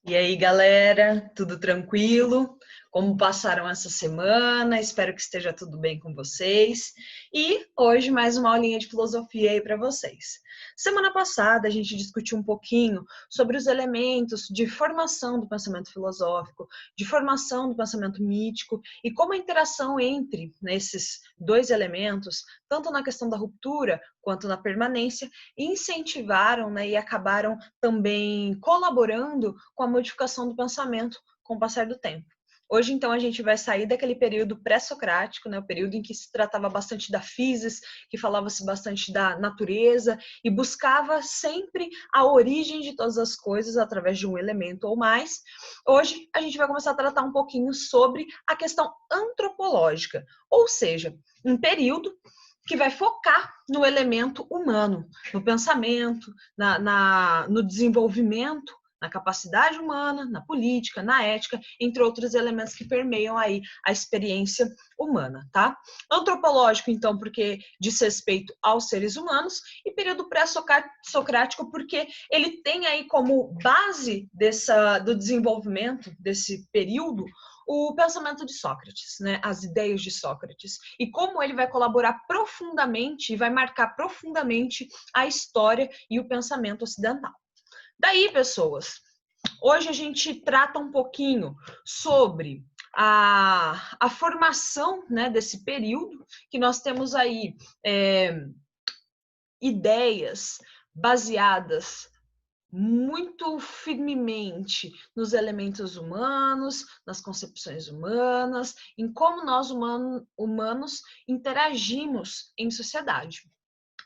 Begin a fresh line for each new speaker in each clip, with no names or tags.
E aí, galera, tudo tranquilo? Como passaram essa semana? Espero que esteja tudo bem com vocês. E hoje mais uma aulinha de filosofia aí para vocês. Semana passada a gente discutiu um pouquinho sobre os elementos de formação do pensamento filosófico, de formação do pensamento mítico e como a interação entre esses dois elementos, tanto na questão da ruptura quanto na permanência, incentivaram, e acabaram também colaborando com a modificação do pensamento com o passar do tempo. Hoje, então, a gente vai sair daquele período pré-socrático, o período em que se tratava bastante da physis, que falava-se bastante da natureza e buscava sempre a origem de todas as coisas através de um elemento ou mais. Hoje, a gente vai começar a tratar um pouquinho sobre a questão antropológica, ou seja, um período que vai focar no elemento humano, no pensamento, no desenvolvimento, na capacidade humana, na política, na ética, entre outros elementos que permeiam aí a experiência humana, tá? Antropológico, então, porque diz respeito aos seres humanos, e período pré-socrático, porque ele tem aí como base do desenvolvimento desse período o pensamento de Sócrates, as ideias de Sócrates, e como ele vai colaborar profundamente e vai marcar profundamente a história e o pensamento ocidental. Daí, pessoas, hoje a gente trata um pouquinho sobre a formação desse período, que nós temos aí ideias baseadas muito firmemente nos elementos humanos, nas concepções humanas, em como nós humanos interagimos em sociedade.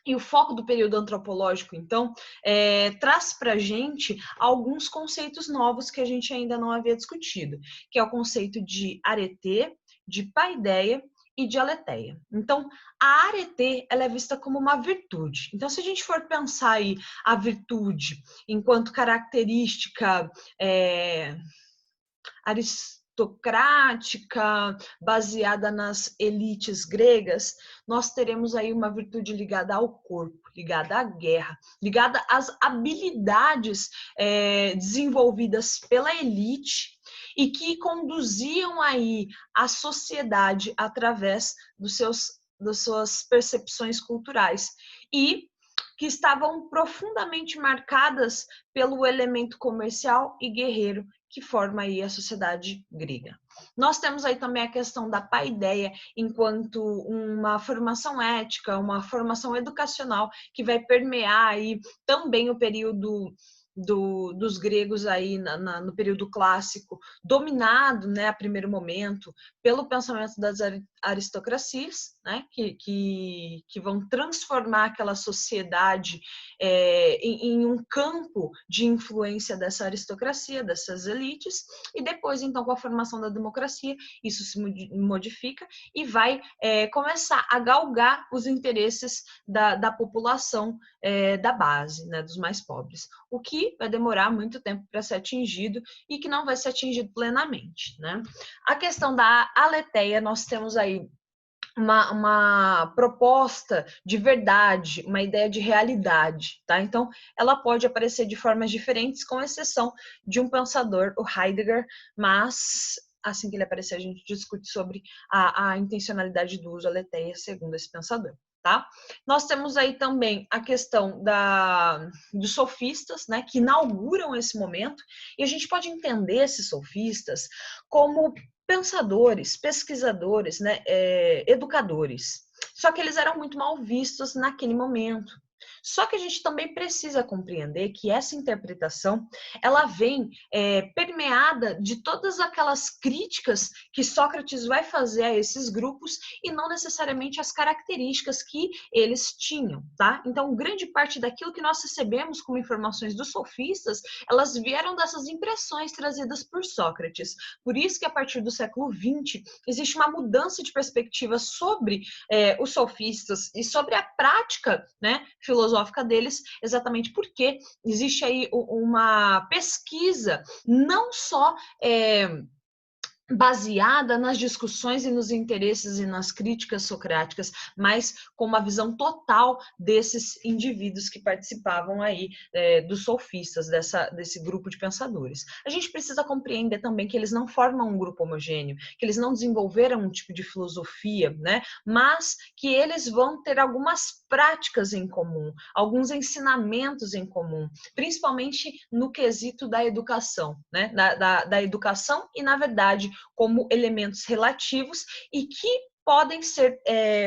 E o foco do período antropológico, então, traz para a gente alguns conceitos novos que a gente ainda não havia discutido, que é o conceito de arete, de paideia e de aletheia. Então, a arete, ela é vista como uma virtude. Então, se a gente for pensar aí a virtude enquanto característica aristocrática, baseada nas elites gregas, nós teremos aí uma virtude ligada ao corpo, ligada à guerra, ligada às habilidades desenvolvidas pela elite e que conduziam aí a sociedade através das suas percepções culturais e que estavam profundamente marcadas pelo elemento comercial e guerreiro que forma aí a sociedade grega. Nós temos aí também a questão da paideia enquanto uma formação ética, uma formação educacional que vai permear aí também o período dos gregos aí no período clássico, dominado, a primeiro momento, pelo pensamento das aristocracias, que vão transformar aquela sociedade em um campo de influência dessa aristocracia, dessas elites, e depois, então, com a formação da democracia, isso se modifica e vai começar a galgar os interesses da população da base, dos mais pobres, o que vai demorar muito tempo para ser atingido e que não vai ser atingido plenamente. A questão da aletheia, nós temos aí uma proposta de verdade, uma ideia de realidade, tá? Então, ela pode aparecer de formas diferentes, com exceção de um pensador, o Heidegger, mas assim que ele aparecer, a gente discute sobre a intencionalidade do uso aletheia, segundo esse pensador. Tá? Nós temos aí também a questão dos sofistas, que inauguram esse momento, e a gente pode entender esses sofistas como pensadores, pesquisadores, educadores. Só que eles eram muito mal vistos naquele momento. Só que a gente também precisa compreender que essa interpretação, ela vem permeada de todas aquelas críticas que Sócrates vai fazer a esses grupos e não necessariamente as características que eles tinham, tá? Então, grande parte daquilo que nós recebemos como informações dos sofistas, elas vieram dessas impressões trazidas por Sócrates. Por isso que a partir do século XX existe uma mudança de perspectiva sobre os sofistas e sobre a prática, filosófica deles, exatamente porque existe aí uma pesquisa não só baseada nas discussões e nos interesses e nas críticas socráticas, mas com uma visão total desses indivíduos que participavam aí dos sofistas, desse grupo de pensadores. A gente precisa compreender também que eles não formam um grupo homogêneo, que eles não desenvolveram um tipo de filosofia, né? Mas que eles vão ter algumas práticas em comum, alguns ensinamentos em comum, principalmente no quesito da educação, né? Da educação e, na verdade, como elementos relativos e que podem ser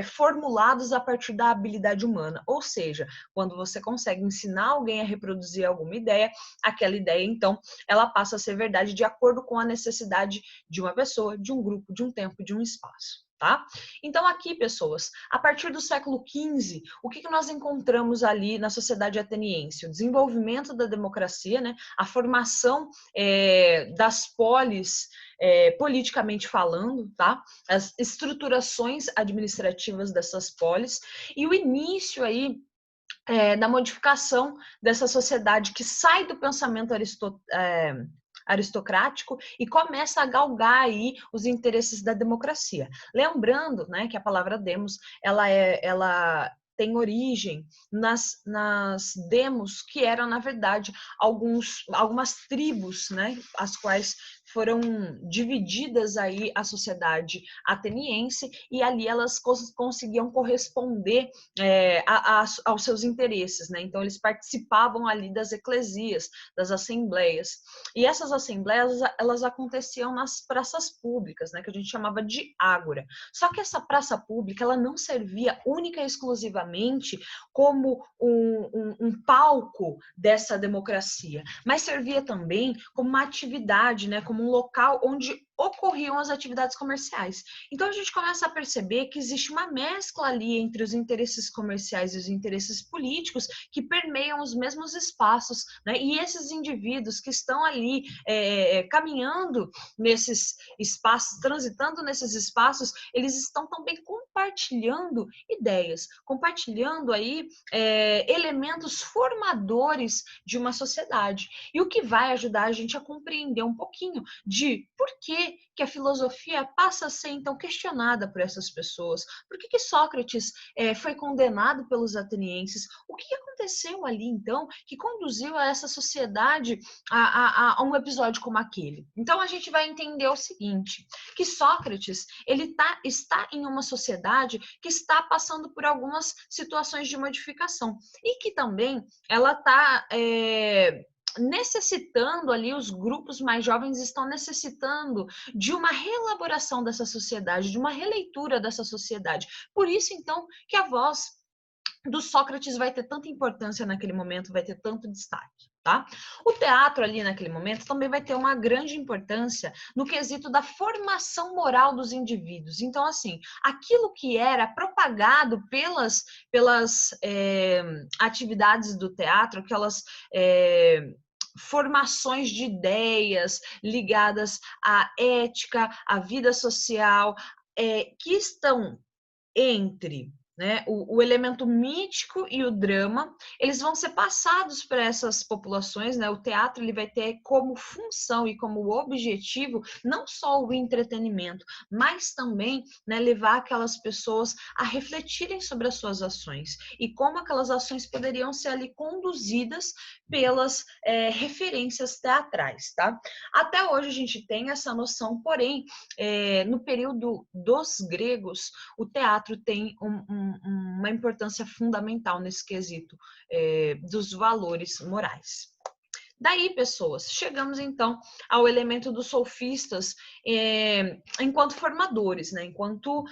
formulados a partir da habilidade humana, ou seja, quando você consegue ensinar alguém a reproduzir alguma ideia, aquela ideia, então, ela passa a ser verdade de acordo com a necessidade de uma pessoa, de um grupo, de um tempo, de um espaço. Tá? Então, aqui, pessoas, a partir do século XV, o que nós encontramos ali na sociedade ateniense? O desenvolvimento da democracia, né? A formação das polis, politicamente falando, tá? As estruturações administrativas dessas polis e o início aí da modificação dessa sociedade que sai do pensamento aristocrático e começa a galgar aí os interesses da democracia. Lembrando, né, que a palavra demos, ela tem origem nas demos, que eram, na verdade, algumas tribos, né, as quais foram divididas aí a sociedade ateniense e ali elas conseguiam corresponder aos seus interesses, né? Então eles participavam ali das eclesias, das assembleias. E essas assembleias, elas aconteciam nas praças públicas, né? Que a gente chamava de ágora. Só que essa praça pública, ela não servia única e exclusivamente como um palco dessa democracia, mas servia também como uma atividade, né? Como um local onde ocorriam as atividades comerciais. Então a gente começa a perceber que existe uma mescla ali entre os interesses comerciais e os interesses políticos que permeiam os mesmos espaços, né? E esses indivíduos que estão ali caminhando nesses espaços, transitando nesses espaços, eles estão também compartilhando ideias, compartilhando aí elementos formadores de uma sociedade. E o que vai ajudar a gente a compreender um pouquinho de por que a filosofia passa a ser, então, questionada por essas pessoas. Por que Sócrates foi condenado pelos atenienses? O que aconteceu ali, então, que conduziu a essa sociedade a um episódio como aquele? Então, a gente vai entender o seguinte, que Sócrates, ele está em uma sociedade que está passando por algumas situações de modificação e que também ela está necessitando ali, os grupos mais jovens estão necessitando de uma reelaboração dessa sociedade, de uma releitura dessa sociedade. Por isso, então, que a voz do Sócrates vai ter tanta importância naquele momento, vai ter tanto destaque. Tá? O teatro ali naquele momento também vai ter uma grande importância no quesito da formação moral dos indivíduos. Então, assim, aquilo que era propagado pelas atividades do teatro, aquelas formações de ideias ligadas à ética, à vida social, que estão entre, né, o elemento mítico e o drama, eles vão ser passados para essas populações, né? O teatro ele vai ter como função e como objetivo não só o entretenimento, mas também, né, levar aquelas pessoas a refletirem sobre as suas ações e como aquelas ações poderiam ser ali conduzidas pelas referências teatrais, tá? Até hoje a gente tem essa noção, porém, no período dos gregos, o teatro tem uma importância fundamental nesse quesito dos valores morais. Daí, pessoas, chegamos então ao elemento dos sofistas enquanto formadores, né? Enquanto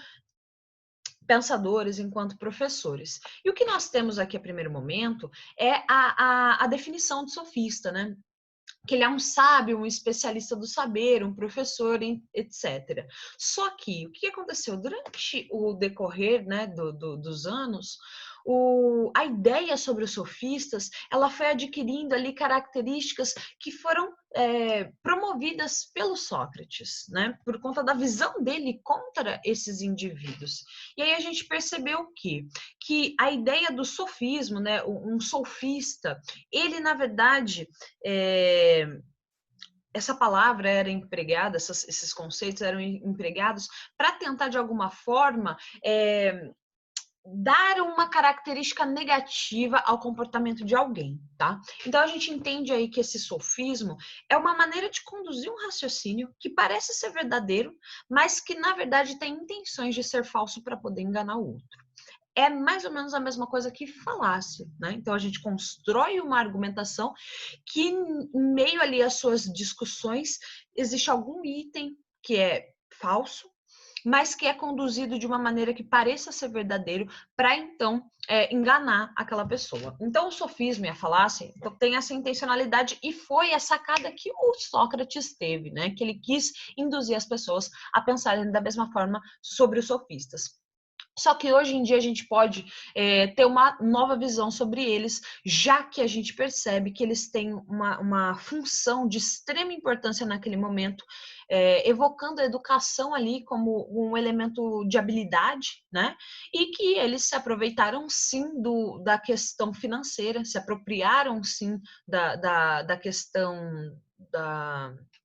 pensadores, enquanto professores. E o que nós temos aqui a primeiro momento é a definição de sofista, né? Que ele é um sábio, um especialista do saber, um professor, etc. Só que o que aconteceu durante o decorrer, né, dos anos, a ideia sobre os sofistas, ela foi adquirindo ali características que foram promovidas pelo Sócrates, né, por conta da visão dele contra esses indivíduos. E aí a gente percebeu que a ideia do sofismo, né, um sofista, ele na verdade essa palavra era empregada, esses conceitos eram empregados para tentar, de alguma forma, dar uma característica negativa ao comportamento de alguém, tá? Então a gente entende aí que esse sofismo é uma maneira de conduzir um raciocínio que parece ser verdadeiro, mas que na verdade tem intenções de ser falso para poder enganar o outro. É mais ou menos a mesma coisa que falácia, né? Então a gente constrói uma argumentação que em meio ali às suas discussões existe algum item que é falso, mas que é conduzido de uma maneira que pareça ser verdadeiro para então enganar aquela pessoa. Então o sofismo e a falácia então, tem essa intencionalidade e foi a sacada que o Sócrates teve, né? Que ele quis induzir as pessoas a pensarem da mesma forma sobre os sofistas. Só que hoje em dia a gente pode ter uma nova visão sobre eles, já que a gente percebe que eles têm uma função de extrema importância naquele momento, evocando a educação ali como um elemento de habilidade, né? E que eles se aproveitaram sim da questão financeira, se apropriaram sim da questão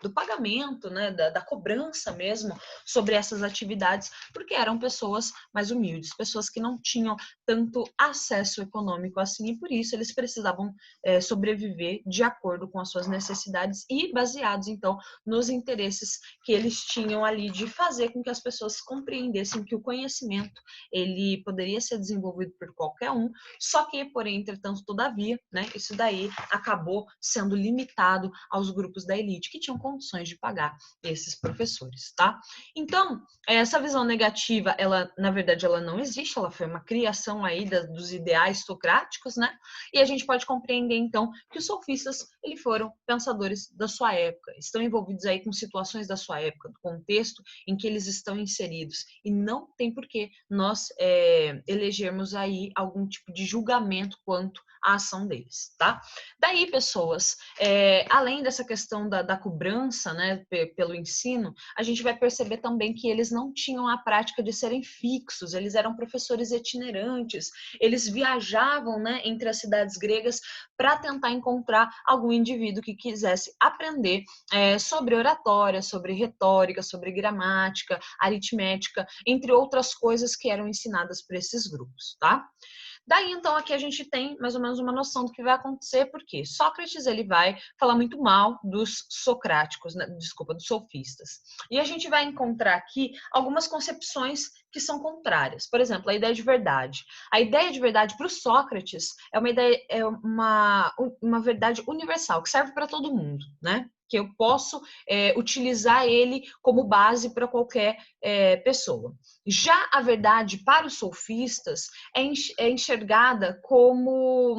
do pagamento, né, da cobrança mesmo sobre essas atividades, porque eram pessoas mais humildes, pessoas que não tinham tanto acesso econômico assim, e por isso eles precisavam sobreviver de acordo com as suas necessidades e baseados, então, nos interesses que eles tinham ali de fazer com que as pessoas compreendessem que o conhecimento, ele poderia ser desenvolvido por qualquer um, só que, porém, entretanto, todavia, né, isso daí acabou sendo limitado aos grupos da elite que tinham condições de pagar esses professores, tá? Então, essa visão negativa, ela, na verdade, ela não existe, ela foi uma criação aí dos ideais socráticos, né? E a gente pode compreender, então, que os sofistas, eles foram pensadores da sua época, estão envolvidos aí com situações da sua época, do contexto em que eles estão inseridos, e não tem por que nós elegermos aí algum tipo de julgamento quanto à ação deles, tá? Daí, pessoas, além dessa questão da cobrança, né, pelo ensino, a gente vai perceber também que eles não tinham a prática de serem fixos, eles eram professores itinerantes, eles viajavam, né, entre as cidades gregas para tentar encontrar algum indivíduo que quisesse aprender sobre oratória, sobre retórica, sobre gramática, aritmética, entre outras coisas que eram ensinadas por esses grupos, tá? Daí, então, aqui a gente tem mais ou menos uma noção do que vai acontecer, porque Sócrates ele vai falar muito mal dos socráticos, né? Desculpa, dos sofistas. E a gente vai encontrar aqui algumas concepções que são contrárias. Por exemplo, a ideia de verdade. A ideia de verdade para o Sócrates é uma ideia, uma verdade universal, que serve para todo mundo, né? Que eu posso utilizar ele como base para qualquer pessoa. Já a verdade para os sofistas é enxergada como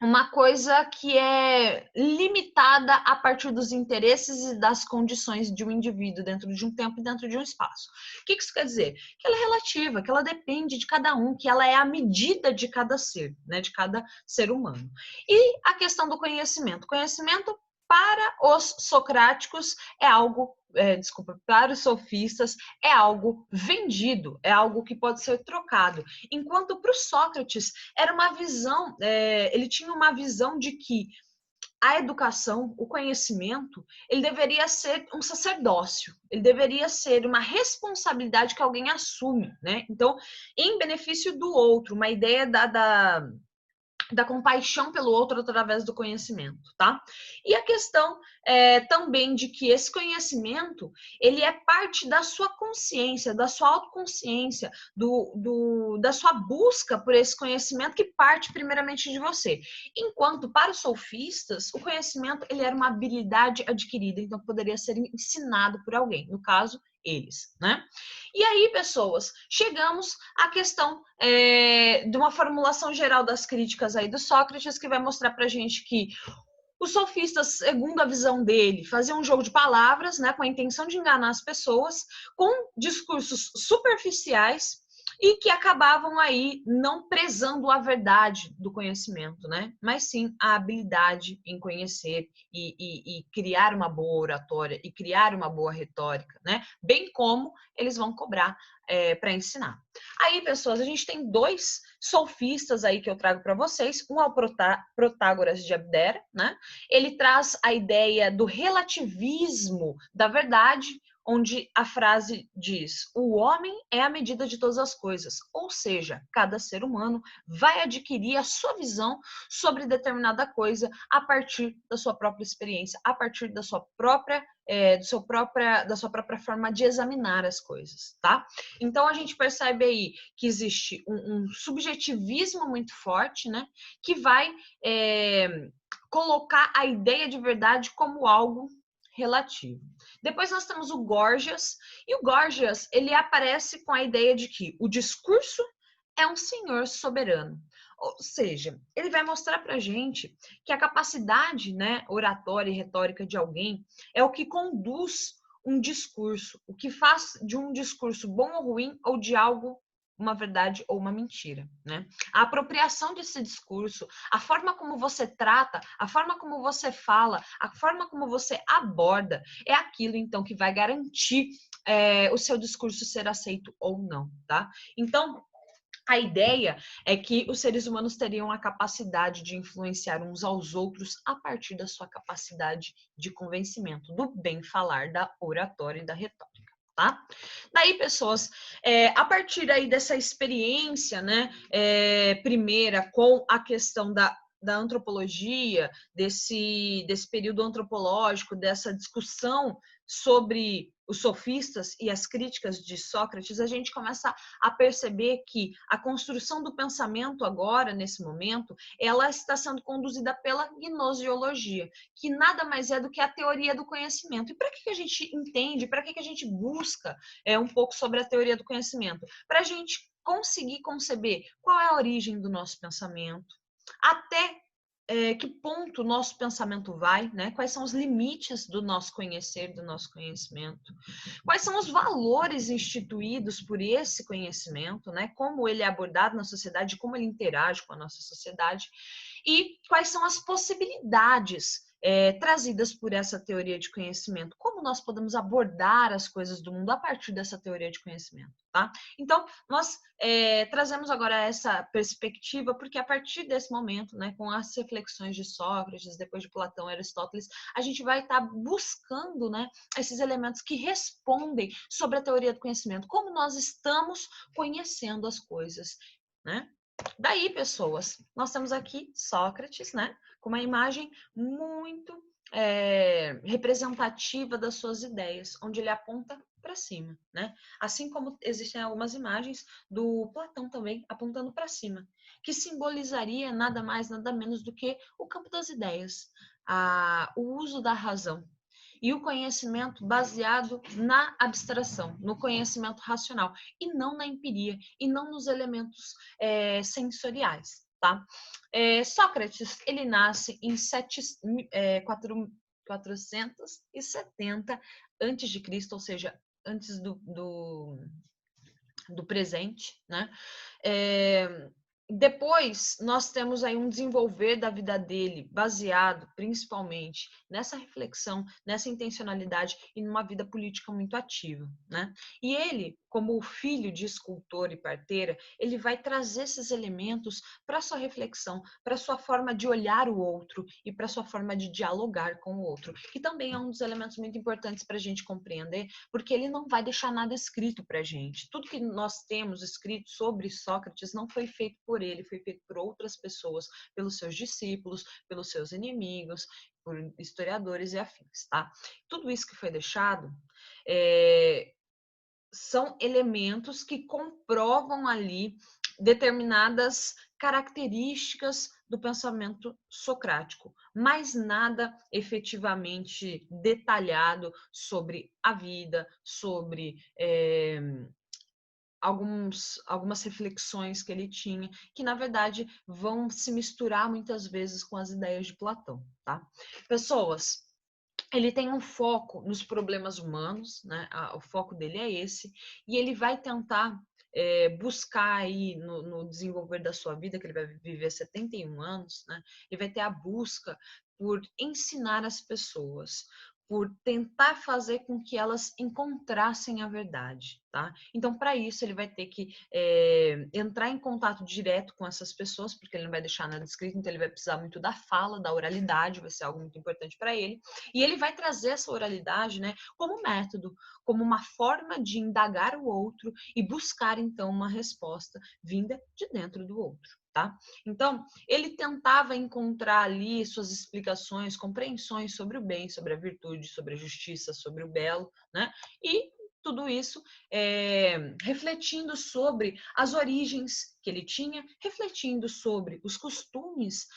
uma coisa que é limitada a partir dos interesses e das condições de um indivíduo dentro de um tempo e dentro de um espaço. O que isso quer dizer? Que ela é relativa, que ela depende de cada um, que ela é a medida de cada ser, né, de cada ser humano. E a questão do conhecimento. Conhecimento para os socráticos é algo para os sofistas, é algo vendido, é algo que pode ser trocado. Enquanto para o Sócrates era uma visão, ele tinha uma visão de que a educação, o conhecimento, ele deveria ser um sacerdócio, ele deveria ser uma responsabilidade que alguém assume, né? Então, em benefício do outro, uma ideia da compaixão pelo outro através do conhecimento, tá? E a questão também de que esse conhecimento, ele é parte da sua consciência, da sua autoconsciência, da sua busca por esse conhecimento que parte primeiramente de você. Enquanto para os sofistas, o conhecimento, ele era uma habilidade adquirida, então poderia ser ensinado por alguém, no caso, eles, né? E aí, pessoas, chegamos à questão de uma formulação geral das críticas aí do Sócrates, que vai mostrar pra gente que os sofistas, segundo a visão dele, faziam um jogo de palavras, né, com a intenção de enganar as pessoas, com discursos superficiais, e que acabavam aí não prezando a verdade do conhecimento, né? Mas sim a habilidade em conhecer e criar uma boa oratória e criar uma boa retórica, né? Bem como eles vão cobrar para ensinar. Aí, pessoas, a gente tem dois sofistas aí que eu trago para vocês. Um é o Protágoras de Abdera, né? Ele traz a ideia do relativismo da verdade, onde a frase diz: o homem é a medida de todas as coisas, ou seja, cada ser humano vai adquirir a sua visão sobre determinada coisa a partir da sua própria experiência, a partir da sua própria da sua própria forma de examinar as coisas, tá? Então a gente percebe aí que existe um subjetivismo muito forte, né? Que vai colocar a ideia de verdade como algo relativo. Depois nós temos o Gorgias, e o Gorgias, ele aparece com a ideia de que o discurso é um senhor soberano. Ou seja, ele vai mostrar para a gente que a capacidade, né, oratória e retórica de alguém é o que conduz um discurso, o que faz de um discurso bom ou ruim, ou de algo uma verdade ou uma mentira, né? A apropriação desse discurso, a forma como você trata, a forma como você fala, a forma como você aborda, é aquilo, então, que vai garantir o seu discurso ser aceito ou não, tá? Então, a ideia é que os seres humanos teriam a capacidade de influenciar uns aos outros a partir da sua capacidade de convencimento, do bem falar, da oratória e da retórica. Tá? Daí, pessoas, a partir aí dessa experiência, né, primeira com a questão da antropologia, desse período antropológico, dessa discussão sobre os sofistas e as críticas de Sócrates, a gente começa a perceber que a construção do pensamento agora, nesse momento, ela está sendo conduzida pela gnosiologia, que nada mais é do que a teoria do conhecimento. E para que a gente entende, para que a gente busca um pouco sobre a teoria do conhecimento? Para a gente conseguir conceber qual é a origem do nosso pensamento, até que ponto o nosso pensamento vai, né? Quais são os limites do nosso conhecer, do nosso conhecimento, quais são os valores instituídos por esse conhecimento, né? Como ele é abordado na sociedade, como ele interage com a nossa sociedade e quais são as possibilidades trazidas por essa teoria de conhecimento, como nós podemos abordar as coisas do mundo a partir dessa teoria de conhecimento, tá? Então, nós trazemos agora essa perspectiva, porque a partir desse momento, né, com as reflexões de Sócrates, depois de Platão e Aristóteles, a gente vai estar buscando, né, esses elementos que respondem sobre a teoria do conhecimento, como nós estamos conhecendo as coisas, né? Daí, pessoas, nós temos aqui Sócrates, né, com uma imagem muito representativa das suas ideias, onde ele aponta para cima, né? Assim como existem algumas imagens do Platão também apontando para cima, que simbolizaria nada mais, nada menos do que o campo das ideias, o uso da razão e o conhecimento baseado na abstração, no conhecimento racional, e não na empiria, e não nos elementos sensoriais. Tá? Sócrates, ele nasce em 470 antes de Cristo, ou seja, antes do presente, né? Depois, nós temos aí um desenvolver da vida dele, baseado principalmente nessa reflexão, nessa intencionalidade e numa vida política muito ativa, né? E ele, como filho de escultor e parteira, ele vai trazer esses elementos para sua reflexão, para sua forma de olhar o outro e para sua forma de dialogar com o outro, que também é um dos elementos muito importantes para a gente compreender, porque ele não vai deixar nada escrito para a gente. Tudo que nós temos escrito sobre Sócrates não foi feito por ele, foi feito por outras pessoas, pelos seus discípulos, pelos seus inimigos, por historiadores e afins, tá? Tudo isso que foi deixado são elementos que comprovam ali determinadas características do pensamento socrático, mas nada efetivamente detalhado sobre a vida, sobre algumas reflexões que ele tinha, que na verdade vão se misturar muitas vezes com as ideias de Platão, tá? Pessoas, ele tem um foco nos problemas humanos, né? O foco dele é esse, e ele vai tentar buscar aí no desenvolver da sua vida, que ele vai viver 71 anos, né? Ele vai ter a busca por ensinar as pessoas, por tentar fazer com que elas encontrassem a verdade, tá? Então, para isso, ele vai ter que entrar em contato direto com essas pessoas, porque ele não vai deixar nada escrito, então ele vai precisar muito da fala, da oralidade, vai ser algo muito importante para ele. E ele vai trazer essa oralidade, né, como método, como uma forma de indagar o outro e buscar, então, uma resposta vinda de dentro do outro. Tá? Então, ele tentava encontrar ali suas explicações, compreensões sobre o bem, sobre a virtude, sobre a justiça, sobre o belo, né? E tudo isso refletindo sobre as origens que ele tinha, refletindo sobre os costumes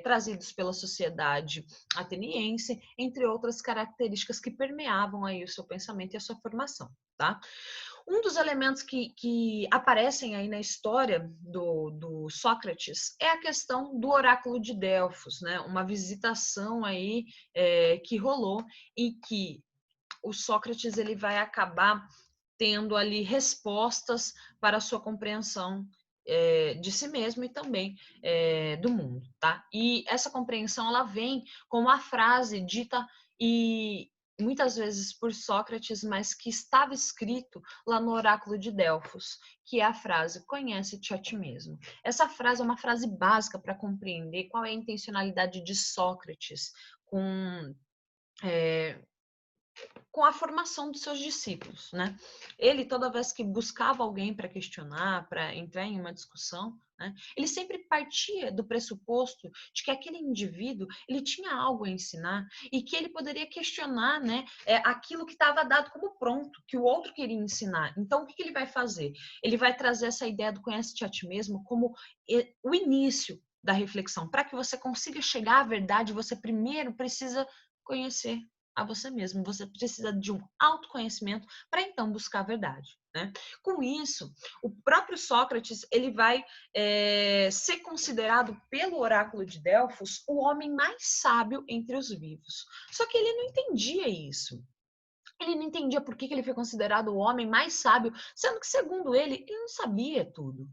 trazidos pela sociedade ateniense, entre outras características que permeavam aí o seu pensamento e a sua formação, tá? Um dos elementos que aparecem aí na história do Sócrates é a questão do oráculo de Delfos, né? Uma visitação aí que rolou e que o Sócrates ele vai acabar tendo ali respostas para a sua compreensão de si mesmo e também do mundo, tá? E essa compreensão ela vem com uma frase dita e muitas vezes por Sócrates, mas que estava escrito lá no oráculo de Delfos, que é a frase "conhece-te a ti mesmo". Essa frase é uma frase básica para compreender qual é a intencionalidade de Sócrates com a formação dos seus discípulos, né? Ele, toda vez que buscava alguém para questionar, para entrar em uma discussão, né, ele sempre partia do pressuposto de que aquele indivíduo ele tinha algo a ensinar e que ele poderia questionar, né, aquilo que estava dado como pronto, que o outro queria ensinar. Então, o que ele vai fazer? Ele vai trazer essa ideia do conhece-te a ti mesmo como o início da reflexão. Para que você consiga chegar à verdade, você primeiro precisa conhecer a você mesmo. Você precisa de um autoconhecimento para então buscar a verdade, né? Com isso, o próprio Sócrates ele vai ser considerado pelo oráculo de Delfos o homem mais sábio entre os vivos. Só que ele não entendia isso. Ele não entendia por que ele foi considerado o homem mais sábio, sendo que, segundo ele, ele não sabia tudo.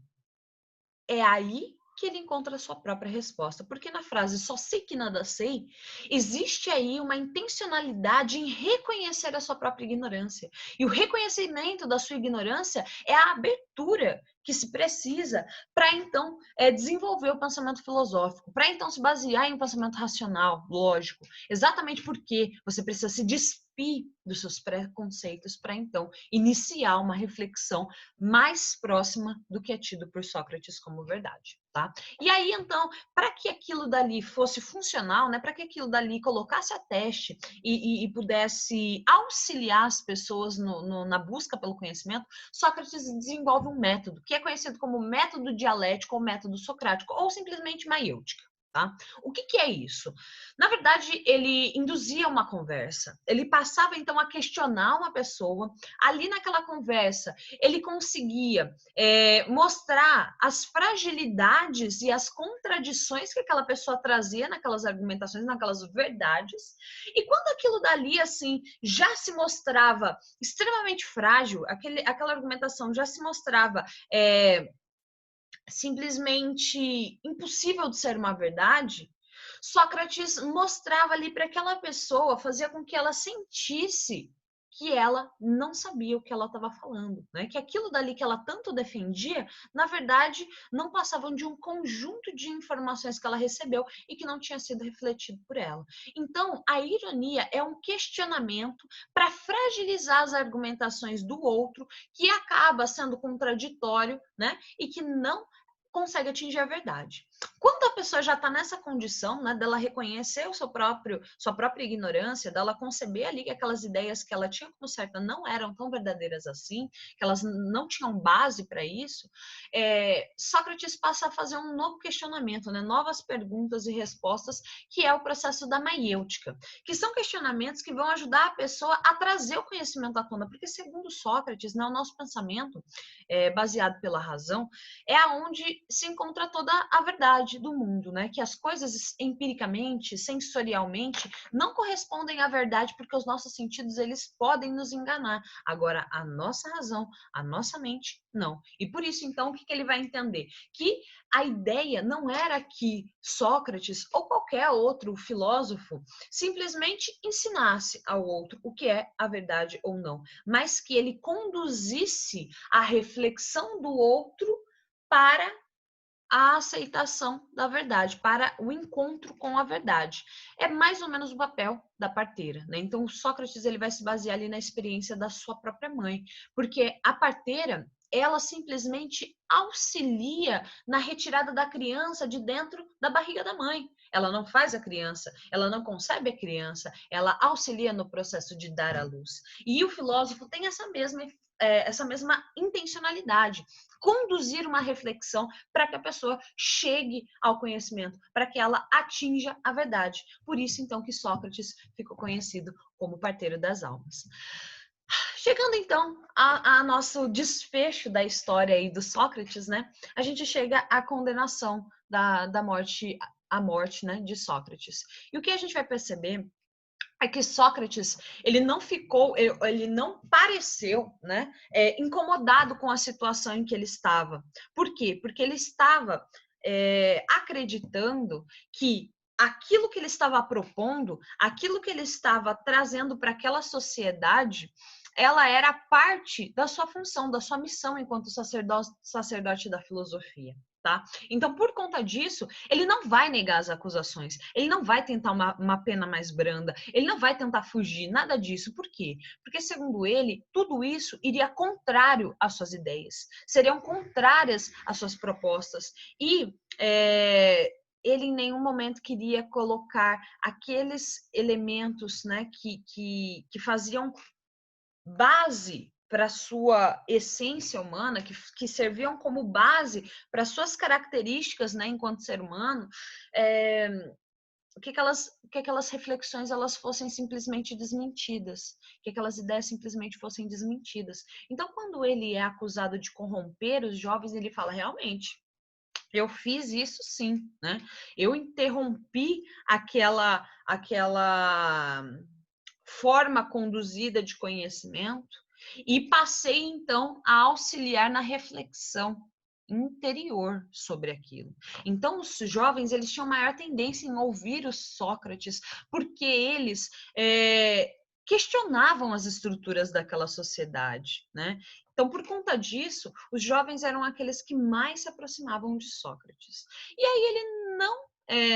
É aí que ele encontra a sua própria resposta, porque na frase "só sei que nada sei", existe aí uma intencionalidade em reconhecer a sua própria ignorância. E o reconhecimento da sua ignorância é a abertura que se precisa para então desenvolver o pensamento filosófico, para então se basear em um pensamento racional, lógico, exatamente porque você precisa se despir dos seus preconceitos para então iniciar uma reflexão mais próxima do que é tido por Sócrates como verdade, tá? E aí, então, para que aquilo dali fosse funcional, né, para que aquilo dali colocasse a teste e pudesse auxiliar as pessoas na busca pelo conhecimento, Sócrates desenvolve um método que é conhecido como método dialético ou método socrático, ou simplesmente maiêutica. Tá? O que é isso? Na verdade, ele induzia uma conversa. Ele passava, então, a questionar uma pessoa. Ali naquela conversa, ele conseguia mostrar as fragilidades e as contradições que aquela pessoa trazia naquelas argumentações, naquelas verdades. E quando aquilo dali, assim, já se mostrava extremamente frágil, aquela argumentação já se mostrava simplesmente impossível de ser uma verdade, Sócrates mostrava ali para aquela pessoa, fazia com que ela sentisse que ela não sabia o que ela estava falando, né? Que aquilo dali que ela tanto defendia, na verdade, não passavam de um conjunto de informações que ela recebeu e que não tinha sido refletido por ela. Então, a ironia é um questionamento para fragilizar as argumentações do outro, que acaba sendo contraditório, né? E que não consegue atingir a verdade. Quando a pessoa já está nessa condição, né, dela reconhecer sua própria ignorância, dela conceber ali que aquelas ideias que ela tinha como certa não eram tão verdadeiras assim, que elas não tinham base para isso, Sócrates passa a fazer um novo questionamento, né, novas perguntas e respostas, que é o processo da maiêutica, que são questionamentos que vão ajudar a pessoa a trazer o conhecimento à tona, porque segundo Sócrates, né, o nosso pensamento, baseado pela razão, é aonde se encontra toda a verdade do mundo, né? Que as coisas empiricamente, sensorialmente, não correspondem à verdade porque os nossos sentidos eles podem nos enganar. Agora, a nossa razão, a nossa mente, não. E por isso, então, o que ele vai entender? Que a ideia não era que Sócrates ou qualquer outro filósofo simplesmente ensinasse ao outro o que é a verdade ou não, mas que ele conduzisse a reflexão do outro para a aceitação da verdade, para o encontro com a verdade. É mais ou menos o papel da parteira, né? Então, o Sócrates ele vai se basear ali na experiência da sua própria mãe, porque a parteira ela simplesmente auxilia na retirada da criança de dentro da barriga da mãe. Ela não faz a criança, ela não concebe a criança, ela auxilia no processo de dar à luz. E o filósofo tem essa mesma intencionalidade, conduzir uma reflexão para que a pessoa chegue ao conhecimento, para que ela atinja a verdade. Por isso, então, que Sócrates ficou conhecido como parteiro das almas. Chegando, então, a nosso desfecho da história aí do Sócrates, né? A gente chega à condenação da morte, a morte, né, de Sócrates. E o que a gente vai perceber é que Sócrates ele não pareceu, né, incomodado com a situação em que ele estava. Por quê? Porque ele estava acreditando que aquilo que ele estava propondo, aquilo que ele estava trazendo para aquela sociedade, ela era parte da sua função, da sua missão enquanto sacerdote da filosofia. Tá? Então, por conta disso, ele não vai negar as acusações, ele não vai tentar uma pena mais branda, ele não vai tentar fugir, nada disso. Por quê? Porque, segundo ele, tudo isso iria contrário às suas ideias, seriam contrárias às suas propostas. E ele em nenhum momento queria colocar aqueles elementos, né, que faziam base para sua essência humana, que serviam como base para suas características, né, enquanto ser humano, que aquelas reflexões elas fossem simplesmente desmentidas, que aquelas ideias simplesmente fossem desmentidas. Então, quando ele é acusado de corromper os jovens, ele fala, realmente, eu fiz isso sim, né? Eu interrompi aquela forma conduzida de conhecimento e passei então a auxiliar na reflexão interior sobre aquilo. Então os jovens eles tinham maior tendência em ouvir o Sócrates porque eles questionavam as estruturas daquela sociedade, né? Então, por conta disso, os jovens eram aqueles que mais se aproximavam de Sócrates. E aí ele não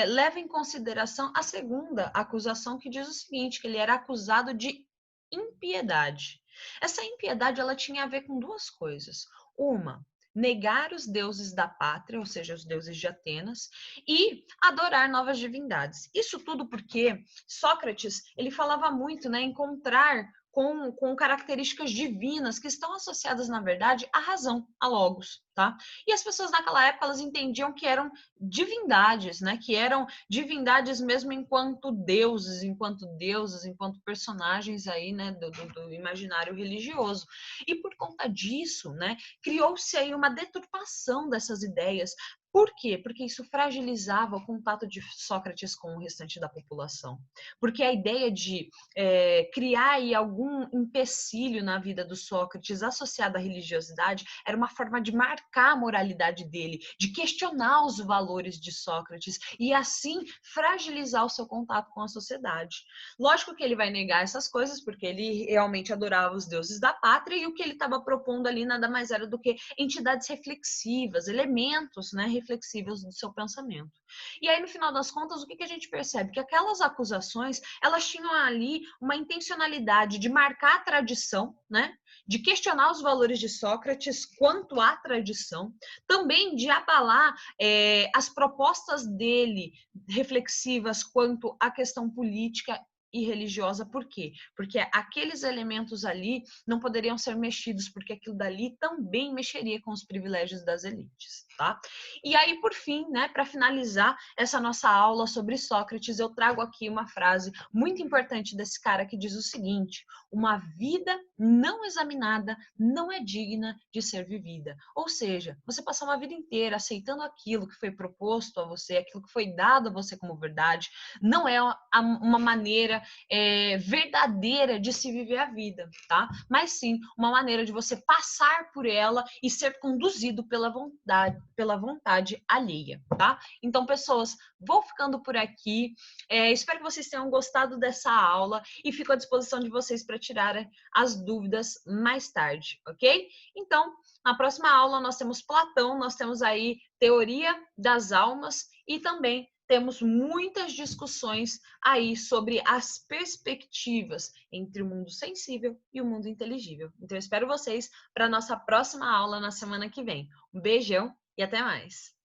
leva em consideração a segunda acusação que diz o seguinte, que ele era acusado de impiedade. Essa impiedade ela tinha a ver com duas coisas. Uma, negar os deuses da pátria, ou seja, os deuses de Atenas, e adorar novas divindades. Isso tudo porque Sócrates ele falava muito, né, encontrar com características divinas que estão associadas, na verdade, à razão, a logos, tá? E as pessoas naquela época, elas entendiam que eram divindades, né? Que eram divindades mesmo enquanto deuses, enquanto personagens aí, né? Do imaginário religioso. E por conta disso, né? Criou-se aí uma deturpação dessas ideias. Por quê? Porque isso fragilizava o contato de Sócrates com o restante da população. Porque a ideia de criar aí algum empecilho na vida do Sócrates associado à religiosidade era uma forma de marcar a moralidade dele, de questionar os valores de Sócrates e assim fragilizar o seu contato com a sociedade. Lógico que ele vai negar essas coisas porque ele realmente adorava os deuses da pátria e o que ele estava propondo ali nada mais era do que entidades reflexivas, elementos, né, reflexivos do seu pensamento. E aí, no final das contas, o que a gente percebe? Que aquelas acusações, elas tinham ali uma intencionalidade de marcar a tradição, né? De questionar os valores de Sócrates quanto à tradição, também de abalar as propostas dele reflexivas quanto à questão política e religiosa. Por quê? Porque aqueles elementos ali não poderiam ser mexidos, porque aquilo dali também mexeria com os privilégios das elites. tá? E aí, por fim, né, para finalizar essa nossa aula sobre Sócrates, eu trago aqui uma frase muito importante desse cara que diz o seguinte: uma vida não examinada não é digna de ser vivida. Ou seja, você passar uma vida inteira aceitando aquilo que foi proposto a você, aquilo que foi dado a você como verdade, não é uma maneira verdadeira de se viver a vida, tá? Mas sim uma maneira de você passar por ela e ser conduzido pela vontade alheia, tá? Então, pessoas, vou ficando por aqui. Espero que vocês tenham gostado dessa aula e fico à disposição de vocês para tirarem as dúvidas mais tarde, ok? Então, na próxima aula nós temos Platão, nós temos aí teoria das almas e também temos muitas discussões aí sobre as perspectivas entre o mundo sensível e o mundo inteligível. Então, eu espero vocês para a nossa próxima aula na semana que vem. Um beijão e até mais!